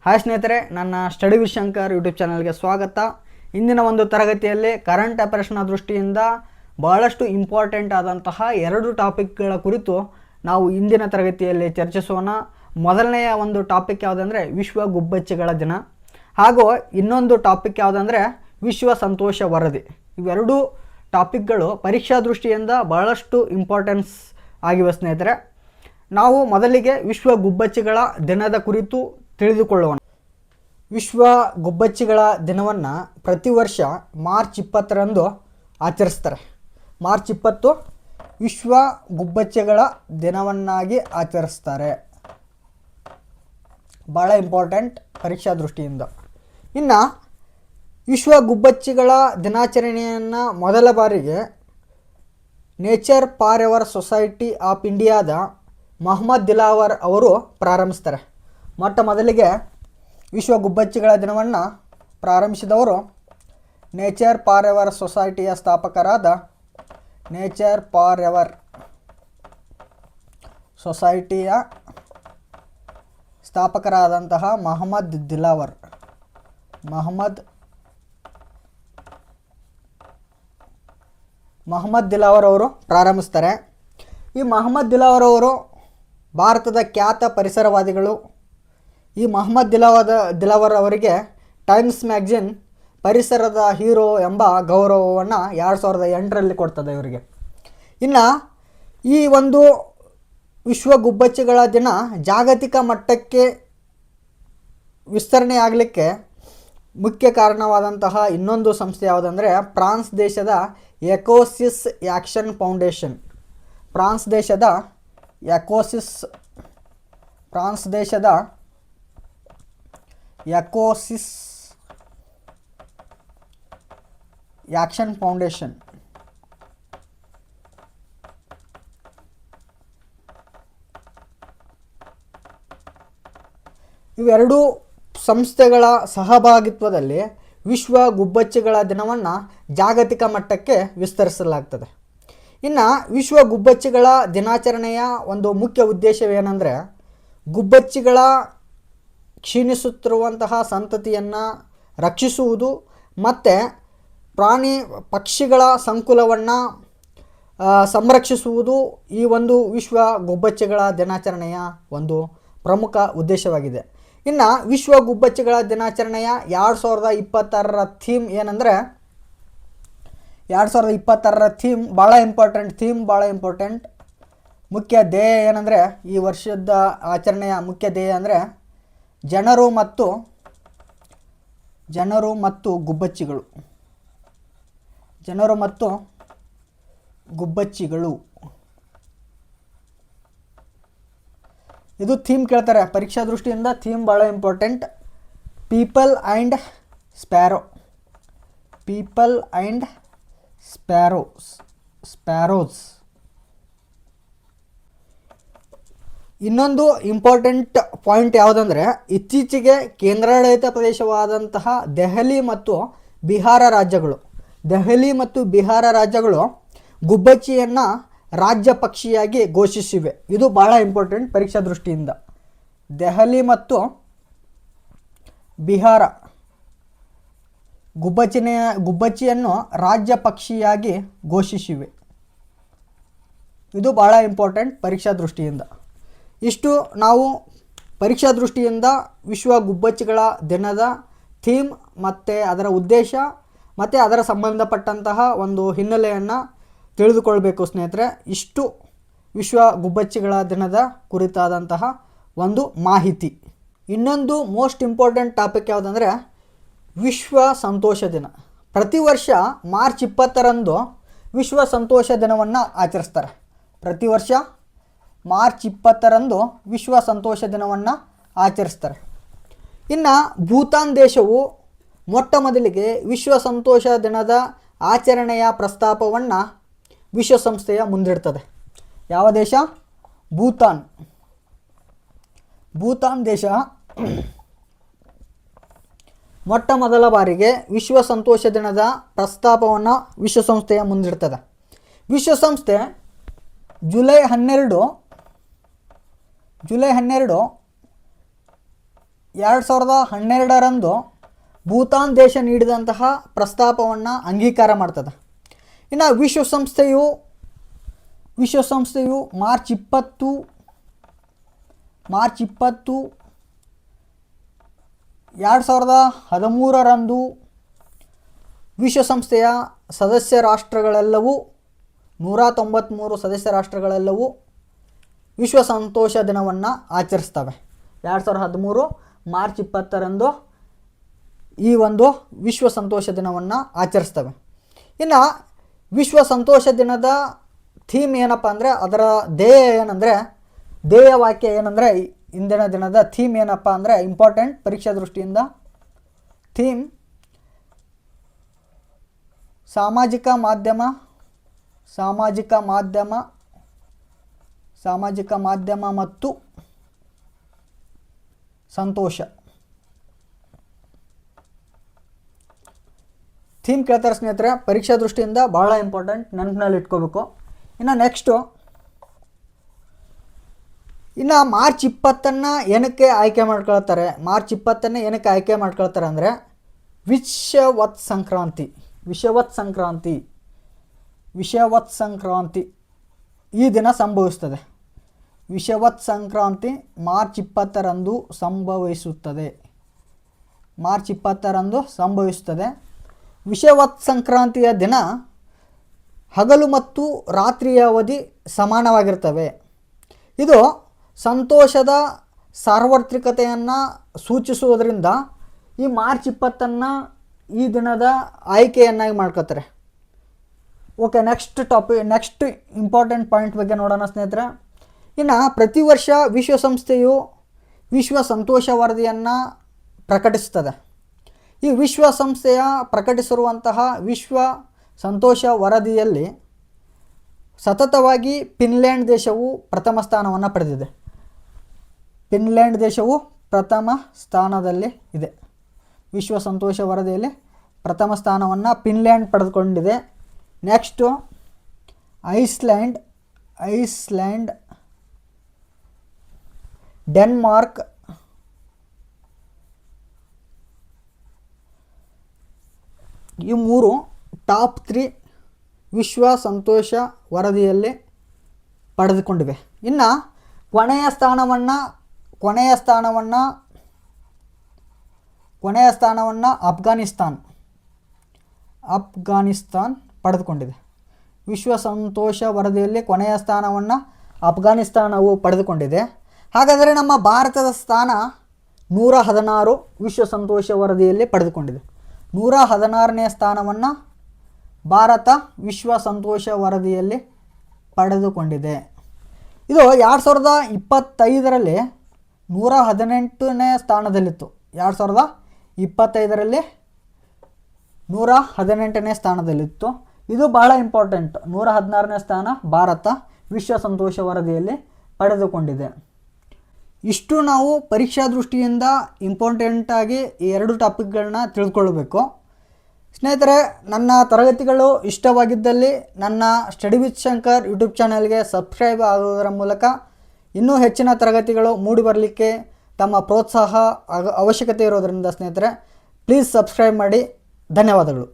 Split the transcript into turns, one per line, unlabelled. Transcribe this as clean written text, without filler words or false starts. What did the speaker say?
Hi ಸ್ನೇಹಿತರೆ, ನನ್ನ study with Shankar YouTube ಚಾನಲ್ಗೆ ಸ್ವಾಗತ. ಇಂದಿನ ಒಂದು ತರಗತಿಯಲ್ಲಿ ಕರೆಂಟ್ ಅಫೇರ್ಸ್ನ ದೃಷ್ಟಿಯಿಂದ ಬಹಳಷ್ಟು ಇಂಪಾರ್ಟೆಂಟ್ ಆದಂತಹ 2 ಟಾಪಿಕ್ಗಳ ಕುರಿತು ನಾವು ಇಂದಿನ ತರಗತಿಯಲ್ಲಿ ಚರ್ಚಿಸೋಣ. ಮೊದಲನೆಯ ಒಂದು ಟಾಪಿಕ್ ಯಾವುದಂದರೆ ವಿಶ್ವ ಗುಬ್ಬಚ್ಚಿಗಳ ದಿನ, ಹಾಗೂ ಇನ್ನೊಂದು ಟಾಪಿಕ್ ಯಾವುದಂದರೆ ವಿಶ್ವ ಸಂತೋಷ ವರದಿ. ಇವೆರಡೂ ಟಾಪಿಕ್ಗಳು ಪರೀಕ್ಷಾ ದೃಷ್ಟಿಯಿಂದ ಬಹಳಷ್ಟು ಇಂಪಾರ್ಟೆನ್ಸ್ ಆಗಿವೆ ಸ್ನೇಹಿತರೆ. ನಾವು ಮೊದಲಿಗೆ ವಿಶ್ವ ಗುಬ್ಬಚ್ಚಿಗಳ ದಿನದ ಕುರಿತು ತಿಳಿದುಕೊಳ್ಳೋಣ. ವಿಶ್ವ ಗುಬ್ಬಚ್ಚಿಗಳ ದಿನವನ್ನು ಪ್ರತಿ ವರ್ಷ ಮಾರ್ಚ್ 20ರಂದು ಆಚರಿಸ್ತಾರೆ. ಮಾರ್ಚ್ 20 ವಿಶ್ವ ಗುಬ್ಬಚ್ಚಿಗಳ ದಿನವನ್ನಾಗಿ ಆಚರಿಸ್ತಾರೆ. ಭಾಳ ಇಂಪಾರ್ಟೆಂಟ್ ಪರೀಕ್ಷಾ ದೃಷ್ಟಿಯಿಂದ. ಇನ್ನು ವಿಶ್ವ ಗುಬ್ಬಚ್ಚಿಗಳ ದಿನಾಚರಣೆಯನ್ನು ಮೊದಲ ಬಾರಿಗೆ nature for ever society of ಇಂಡಿಯಾದ ಮೊಹಮ್ಮದ್ ದಿಲಾವರ್ ಅವರು ಪ್ರಾರಂಭಿಸ್ತಾರೆ. ಮೊಟ್ಟ ಮೊದಲಿಗೆ ವಿಶ್ವ ಗುಬ್ಬಚ್ಚಿಗಳ ದಿನವನ್ನು ಪ್ರಾರಂಭಿಸಿದವರು ನೇಚರ್ ಫಾರ್ ಎವರ್ ಸೊಸೈಟಿಯ ಸ್ಥಾಪಕರಾದ ನೇಚರ್ ಫಾರ್ ಎವರ್ ಸೊಸೈಟಿಯ ಸ್ಥಾಪಕರಾದಂತಹ ಮೊಹಮ್ಮದ್ ದಿಲಾವರ್ ಅವರು ಪ್ರಾರಂಭಿಸ್ತಾರೆ. ಈ ಮೊಹಮ್ಮದ್ ದಿಲಾವರ್ ಅವರು ಭಾರತದ ಖ್ಯಾತ ಪರಿಸರವಾದಿಗಳು. ಈ ಮೊಹಮ್ಮದ್ ದಿಲಾವರ್ ಅವರಿಗೆ ಟೈಮ್ಸ್ ಮ್ಯಾಗಝಿನ್ ಪರಿಸರದ ಹೀರೋ ಎಂಬ ಗೌರವವನ್ನು 2008ರಲ್ಲಿ ಕೊಡ್ತದೆ ಇವರಿಗೆ. ಇನ್ನು ಈ ಒಂದು ವಿಶ್ವ ಗುಬ್ಬಚ್ಚಿಗಳ ದಿನ ಜಾಗತಿಕ ಮಟ್ಟಕ್ಕೆ ವಿಸ್ತರಣೆ ಆಗಲಿಕ್ಕೆ ಮುಖ್ಯ ಕಾರಣವಾದಂತಹ ಇನ್ನೊಂದು ಸಂಸ್ಥೆ ಯಾವುದಂದರೆ ಫ್ರಾನ್ಸ್ ದೇಶದ ಎಕೋಸಿಸ್ ಆ್ಯಕ್ಷನ್ ಫೌಂಡೇಶನ್. ಫ್ರಾನ್ಸ್ ದೇಶದ ಎಕೋಸಿಸ್ ಆ್ಯಕ್ಷನ್ ಫೌಂಡೇಶನ್. ಇವೆರಡೂ ಸಂಸ್ಥೆಗಳ ಸಹಭಾಗಿತ್ವದಲ್ಲಿ ವಿಶ್ವ ಗುಬ್ಬಚ್ಚಿಗಳ ದಿನವನ್ನು ಜಾಗತಿಕ ಮಟ್ಟಕ್ಕೆ ವಿಸ್ತರಿಸಲಾಗ್ತದೆ. ಇನ್ನು ವಿಶ್ವ ಗುಬ್ಬಚ್ಚಿಗಳ ದಿನಾಚರಣೆಯ ಒಂದು ಮುಖ್ಯ ಉದ್ದೇಶವೇನೆಂದರೆ ಗುಬ್ಬಚ್ಚಿಗಳ ಕ್ಷೀಣಿಸುತ್ತಿರುವಂತಹ ಸಂತತಿಯನ್ನು ರಕ್ಷಿಸುವುದು ಮತ್ತು ಪ್ರಾಣಿ ಪಕ್ಷಿಗಳ ಸಂಕುಲವನ್ನು ಸಂರಕ್ಷಿಸುವುದು ಈ ಒಂದು ವಿಶ್ವ ಗುಬ್ಬಚ್ಚಿಗಳ ದಿನಾಚರಣೆಯ ಒಂದು ಪ್ರಮುಖ ಉದ್ದೇಶವಾಗಿದೆ. ಇನ್ನು ವಿಶ್ವ ಗುಬ್ಬಚ್ಚಿಗಳ ದಿನಾಚರಣೆಯ 2026ರ ಥೀಮ್ ಏನಂದರೆ 2026ರ ಥೀಮ್ ಭಾಳ ಇಂಪಾರ್ಟೆಂಟ್. ಮುಖ್ಯ ಧ್ಯೇಯ ಏನಂದರೆ ಈ ವರ್ಷದ ಆಚರಣೆಯ ಮುಖ್ಯ ಧ್ಯೇಯ ಅಂದರೆ ಜನರು ಮತ್ತು ಗುಬ್ಬಚ್ಚಿಗಳು. ಇದು ಥೀಮ್ ಕೇಳ್ತಾರೆ ಪರೀಕ್ಷಾ ದೃಷ್ಟಿಯಿಂದ. ಥೀಮ್ ಭಾಳ ಇಂಪಾರ್ಟೆಂಟ್. People and sparrows. ಇನ್ನೊಂದು ಇಂಪಾರ್ಟೆಂಟ್ ಪಾಯಿಂಟ್ ಯಾವುದಂದರೆ ಇತ್ತೀಚೆಗೆ ಕೇಂದ್ರಾಡಳಿತ ಪ್ರದೇಶವಾದಂತಹ ದೆಹಲಿ ಮತ್ತು ಬಿಹಾರ ರಾಜ್ಯಗಳು ಗುಬ್ಬಚ್ಚಿಯನ್ನು ರಾಜ್ಯ ಪಕ್ಷಿಯಾಗಿ ಘೋಷಿಸಿವೆ. ಇದು ಭಾಳ ಇಂಪಾರ್ಟೆಂಟ್ ಪರೀಕ್ಷಾ ದೃಷ್ಟಿಯಿಂದ. ದೆಹಲಿ ಮತ್ತು ಬಿಹಾರ ಗುಬ್ಬಚ್ಚಿಯನ್ನು ರಾಜ್ಯ ಪಕ್ಷಿಯಾಗಿ ಘೋಷಿಸಿವೆ. ಇದು ಭಾಳ ಇಂಪಾರ್ಟೆಂಟ್ ಪರೀಕ್ಷಾ ದೃಷ್ಟಿಯಿಂದ. ಇಷ್ಟು ನಾವು ಪರೀಕ್ಷಾ ದೃಷ್ಟಿಯಿಂದ ವಿಶ್ವ ಗುಬ್ಬಚ್ಚಿಗಳ ದಿನದ ಥೀಮ್ ಮತ್ತು ಅದರ ಉದ್ದೇಶ ಮತ್ತು ಅದರ ಸಂಬಂಧಪಟ್ಟಂತಹ ಒಂದು ಹಿನ್ನೆಲೆಯನ್ನು ತಿಳಿದುಕೊಳ್ಬೇಕು ಸ್ನೇಹಿತರೆ. ಇಷ್ಟು ವಿಶ್ವ ಗುಬ್ಬಚ್ಚಿಗಳ ದಿನದ ಕುರಿತಾದಂತಹ ಒಂದು ಮಾಹಿತಿ. ಇನ್ನೊಂದು ಮೋಸ್ಟ್ ಇಂಪಾರ್ಟೆಂಟ್ ಟಾಪಿಕ್ ಯಾವುದಂದರೆ ವಿಶ್ವ ಸಂತೋಷ ದಿನ. ಪ್ರತಿ ವರ್ಷ ಮಾರ್ಚ್ 20ರಂದು ವಿಶ್ವ ಸಂತೋಷ ದಿನವನ್ನು ಆಚರಿಸ್ತಾರೆ. ಪ್ರತಿ ವರ್ಷ ಮಾರ್ಚ್ 20ರಂದು ವಿಶ್ವ ಸಂತೋಷ ದಿನವನ್ನು ಆಚರಿಸ್ತಾರೆ. ಇನ್ನು ಭೂತಾನ್ ದೇಶವು ಮೊಟ್ಟ ಮೊದಲಿಗೆ ವಿಶ್ವ ಸಂತೋಷ ದಿನದ ಆಚರಣೆಯ ಪ್ರಸ್ತಾಪವನ್ನು ವಿಶ್ವಸಂಸ್ಥೆಯ ಮುಂದಿಡ್ತದೆ. ಯಾವ ದೇಶ? ಭೂತಾನ್ ದೇಶ ಮೊಟ್ಟ ಮೊದಲ ಬಾರಿಗೆ ವಿಶ್ವ ಸಂತೋಷ ದಿನದ ಪ್ರಸ್ತಾಪವನ್ನು ವಿಶ್ವಸಂಸ್ಥೆಯ ಮುಂದಿಡ್ತದೆ. ವಿಶ್ವಸಂಸ್ಥೆ ಜುಲೈ 12 2012ರಂದು ಭೂತಾನ್ ದೇಶ ನೀಡಿದಂತಹ ಪ್ರಸ್ತಾಪವನ್ನು ಅಂಗೀಕಾರ ಮಾಡ್ತದೆ. ಇನ್ನು ವಿಶ್ವಸಂಸ್ಥೆಯು ಮಾರ್ಚ್ 20, 2013ರಂದು ವಿಶ್ವಸಂಸ್ಥೆಯ ಸದಸ್ಯ ರಾಷ್ಟ್ರಗಳೆಲ್ಲವೂ 193 ಸದಸ್ಯ ರಾಷ್ಟ್ರಗಳೆಲ್ಲವೂ ವಿಶ್ವ ಸಂತೋಷ ದಿನವನ್ನು ಆಚರಿಸ್ತವೆ. 2013 ಮಾರ್ಚ್ 20ರಂದು ಈ ಒಂದು ವಿಶ್ವ ಸಂತೋಷ ದಿನವನ್ನು ಆಚರಿಸ್ತವೆ. ಇನ್ನು ವಿಶ್ವ ಸಂತೋಷ ದಿನದ ಥೀಮ್ ಏನಪ್ಪ ಅಂದರೆ, ಅದರ ಧ್ಯೇಯ ವಾಕ್ಯ ಏನಂದರೆ, ಇಂದಿನ ದಿನದ ಥೀಮ್ ಏನಪ್ಪ ಅಂದರೆ, ಇಂಪಾರ್ಟೆಂಟ್ ಪರೀಕ್ಷಾ ದೃಷ್ಟಿಯಿಂದ ಥೀಮ್ ಸಾಮಾಜಿಕ ಮಾಧ್ಯಮ ಮತ್ತು ಸಂತೋಷ. ಥೀಮ್ ಕೇಳ್ತಾರೆ ಸ್ನೇಹಿತರೆ, ಪರೀಕ್ಷಾ ದೃಷ್ಟಿಯಿಂದ ಭಾಳ ಇಂಪಾರ್ಟೆಂಟ್, ನೆನಪಿನಲ್ಲಿ ಇಟ್ಕೋಬೇಕು. ಇನ್ನು ನೆಕ್ಸ್ಟು, ಇನ್ನು ಮಾರ್ಚ್ 20 ಏನಕ್ಕೆ ಆಯ್ಕೆ ಮಾಡ್ಕೊಳ್ತಾರೆ, ಏನಕ್ಕೆ ಆಯ್ಕೆ ಮಾಡ್ಕೊಳ್ತಾರೆ ಅಂದರೆ, ವಿಷವತ್ ಸಂಕ್ರಾಂತಿ ಈ ದಿನ ಸಂಭವಿಸ್ತದೆ. ವಿಷವತ್ ಸಂಕ್ರಾಂತಿ ಮಾರ್ಚ್ 20ರಂದು ಸಂಭವಿಸುತ್ತದೆ. ವಿಷವತ್ ಸಂಕ್ರಾಂತಿಯ ದಿನ ಹಗಲು ಮತ್ತು ರಾತ್ರಿಯ ಅವಧಿ ಸಮಾನವಾಗಿರ್ತವೆ. ಇದು ಸಂತೋಷದ ಸಾರ್ವತ್ರಿಕತೆಯನ್ನು ಸೂಚಿಸುವುದರಿಂದ ಈ ಮಾರ್ಚ್ 20 ಈ ದಿನದ ಆಯ್ಕೆಯನ್ನಾಗಿ ಮಾಡ್ಕೋತಾರೆ. ಓಕೆ, ನೆಕ್ಸ್ಟ್ ಇಂಪಾರ್ಟೆಂಟ್ ಪಾಯಿಂಟ್ ಬಗ್ಗೆ ನೋಡೋಣ ಸ್ನೇಹಿತರೆ. ಇನ್ನು ಪ್ರತಿ ವರ್ಷ ವಿಶ್ವಸಂಸ್ಥೆಯು ವಿಶ್ವ ಸಂತೋಷ ವರದಿಯನ್ನು ಪ್ರಕಟಿಸುತ್ತದೆ. ಈ ವಿಶ್ವಸಂಸ್ಥೆಯ ಪ್ರಕಟಿಸಿರುವಂತಹ ವಿಶ್ವ ಸಂತೋಷ ವರದಿಯಲ್ಲಿ ಸತತವಾಗಿ ಫಿನ್ಲ್ಯಾಂಡ್ ದೇಶವು ಪ್ರಥಮ ಸ್ಥಾನವನ್ನು ಪಡೆದಿದೆ. ಪ್ರಥಮ ಸ್ಥಾನದಲ್ಲಿ ಇದೆ. ವಿಶ್ವ ಸಂತೋಷ ವರದಿಯಲ್ಲಿ ಪ್ರಥಮ ಸ್ಥಾನವನ್ನು ಫಿನ್ಲ್ಯಾಂಡ್ ಪಡೆದುಕೊಂಡಿದೆ. ನೆಕ್ಸ್ಟು ಐಸ್ಲ್ಯಾಂಡ್, ಡೆನ್ಮಾರ್ಕ್, ಈ 3 ಟಾಪ್ 3 ವಿಶ್ವ ಸಂತೋಷ ವರದಿಯಲ್ಲಿ ಪಡೆದುಕೊಂಡಿವೆ. ಇನ್ನು ಕೊನೆಯ ಸ್ಥಾನವನ್ನು ಅಫ್ಘಾನಿಸ್ತಾನ್ ಪಡೆದುಕೊಂಡಿದೆ. ವಿಶ್ವ ಸಂತೋಷ ವರದಿಯಲ್ಲಿ ಕೊನೆಯ ಸ್ಥಾನವನ್ನು ಅಫ್ಘಾನಿಸ್ತಾನವು ಪಡೆದುಕೊಂಡಿದೆ. ಹಾಗಾದರೆ ನಮ್ಮ ಭಾರತದ ಸ್ಥಾನ 116 ವಿಶ್ವ ಸಂತೋಷ ವರದಿಯಲ್ಲಿ ಪಡೆದುಕೊಂಡಿದೆ. 116ನೇ ಸ್ಥಾನವನ್ನು ಭಾರತ ವಿಶ್ವ ಸಂತೋಷ ವರದಿಯಲ್ಲಿ ಪಡೆದುಕೊಂಡಿದೆ. ಇದು 2025ರಲ್ಲಿ 118ನೇ ಸ್ಥಾನದಲ್ಲಿತ್ತು. 2025ರಲ್ಲಿ 118ನೇ ಸ್ಥಾನದಲ್ಲಿತ್ತು. ಇದು ಬಹಳ ಇಂಪಾರ್ಟೆಂಟ್. 116ನೇ ಸ್ಥಾನ ಭಾರತ ವಿಶ್ವ ಸಂತೋಷ ವರದಿಯಲ್ಲಿ ಪಡೆದುಕೊಂಡಿದೆ. ಇಷ್ಟು ನಾವು ಪರೀಕ್ಷಾ ದೃಷ್ಟಿಯಿಂದ ಇಂಪಾರ್ಟೆಂಟಾಗಿ ಈ 2 ಟಾಪಿಕ್ಗಳನ್ನ ತಿಳ್ಕೊಳ್ಬೇಕು. ಸ್ನೇಹಿತರೆ, ನನ್ನ ತರಗತಿಗಳು ಇಷ್ಟವಾಗಿದ್ದಲ್ಲಿ ನನ್ನ ಸ್ಟಡಿ ವಿತ್ ಶಂಕರ್ ಯೂಟ್ಯೂಬ್ ಚಾನಲ್ಗೆ ಸಬ್ಸ್ಕ್ರೈಬ್ ಆಗುವುದರ ಮೂಲಕ ಇನ್ನೂ ಹೆಚ್ಚಿನ ತರಗತಿಗಳು ಮೂಡಿ ಬರಲಿಕ್ಕೆ ತಮ್ಮ ಪ್ರೋತ್ಸಾಹ ಅವಶ್ಯಕತೆ ಇರೋದರಿಂದ ಸ್ನೇಹಿತರೆ ಪ್ಲೀಸ್ ಸಬ್ಸ್ಕ್ರೈಬ್ ಮಾಡಿ. ಧನ್ಯವಾದಗಳು.